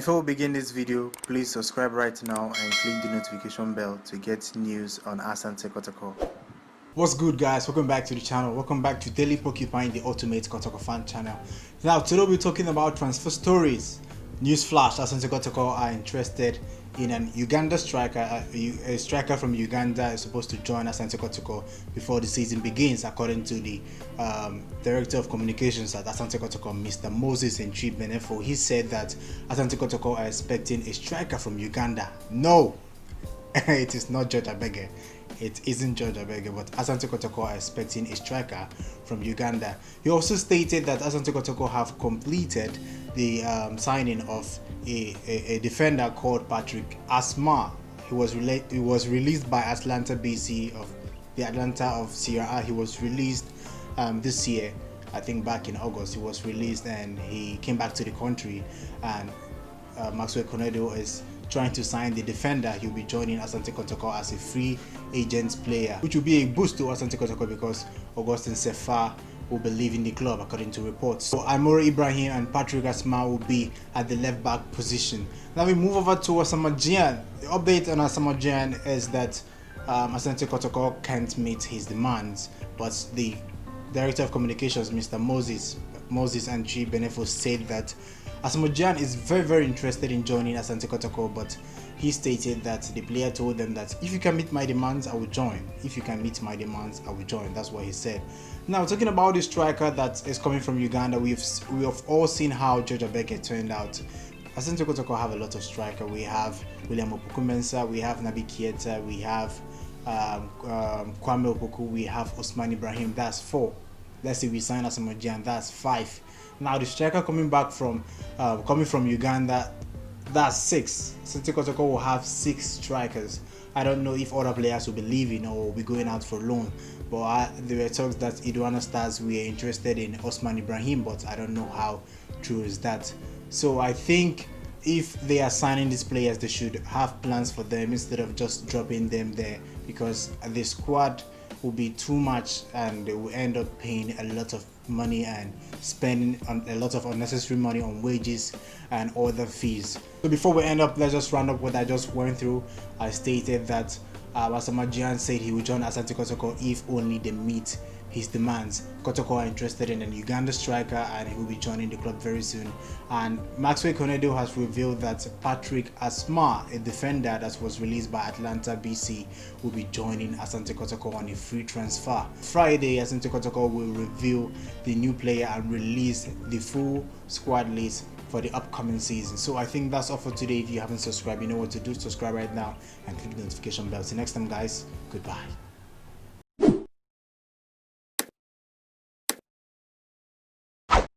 Before we begin this video, please subscribe right now and click the notification bell to get news on Asante Kotoko. What's good, guys? Welcome back to the channel. Welcome back to Daily Porcupine, the ultimate Kotoko fan channel. Now today we're talking about transfer stories. News flash: Asante Kotoko are interested in an Uganda striker. A striker from Uganda is supposed to join Asante Kotoko before the season begins, according to the director of communications at Asante Kotoko, Mr. Moses Benefo. He said that Asante Kotoko are expecting a striker from Uganda. No, it is not George Abege. It isn't George Abege, but Asante Kotoko are expecting a striker from Uganda. He also stated that Asante Kotoko have completed the signing of a defender called Patrick Asmah. He was released by Atlanta BC of the Atlanta of Sierra. He was released this year, I think back in August. He was released and he came back to the country, and Maxwell Konedo is trying to sign the defender. He'll be joining Asante Kotoko as a free agent player, which will be a boost to Asante Kotoko because Augustin Sefa will be leaving the club, according to reports. So Amoah Ibrahim and Patrick Asmah will be at the left back position. Now we move over to Asamoah Gyan. The update on Asamoah Gyan is that Asante Kotoko can't meet his demands, but the director of communications, Mr. Moses Benefo, said that Asamoah Gyan is very interested in joining Asante Kotoko, but he stated that the player told them that if you can meet my demands, I will join. If you can meet my demands, I will join. That's what he said. Now, talking about the striker that is coming from Uganda, we have all seen how George Abege turned out. Asante Kotoko have a lot of striker. We have William Opoku-Mensah, we have Nabi Keita, we have Kwame Opoku, we have Usman Ibrahim. That's 4. Let's say we sign Asamoah Gyan, that's 5. Now the striker coming from Uganda, that's 6. Asante Kotoko will have 6 strikers. I don't know if other players will be leaving or will be going out for loan, but there were talks that Idwana Stars were interested in Usman Ibrahim, but I don't know how true is that. So I think if they are signing these players, they should have plans for them instead of just dropping them there, because the squad will be too much and they will end up paying a lot of money and spending a lot of unnecessary money on wages and other fees. So before we end up, let's just round up what I just went through. I stated that Asamoah Gyan said he will join Asante Kotoko if only they meet his demands. Kotoko are interested in an Uganda striker and he will be joining the club very soon. And Maxwell Konedo has revealed that Patrick Asmah, a defender that was released by Atlanta BC, will be joining Asante Kotoko on a free transfer. Friday, Asante Kotoko will reveal the new player and release the full squad list for the upcoming season. So I think that's all for today. If you haven't subscribed, you know what to do. Subscribe right now and click the notification bell. See you next time, guys. Goodbye.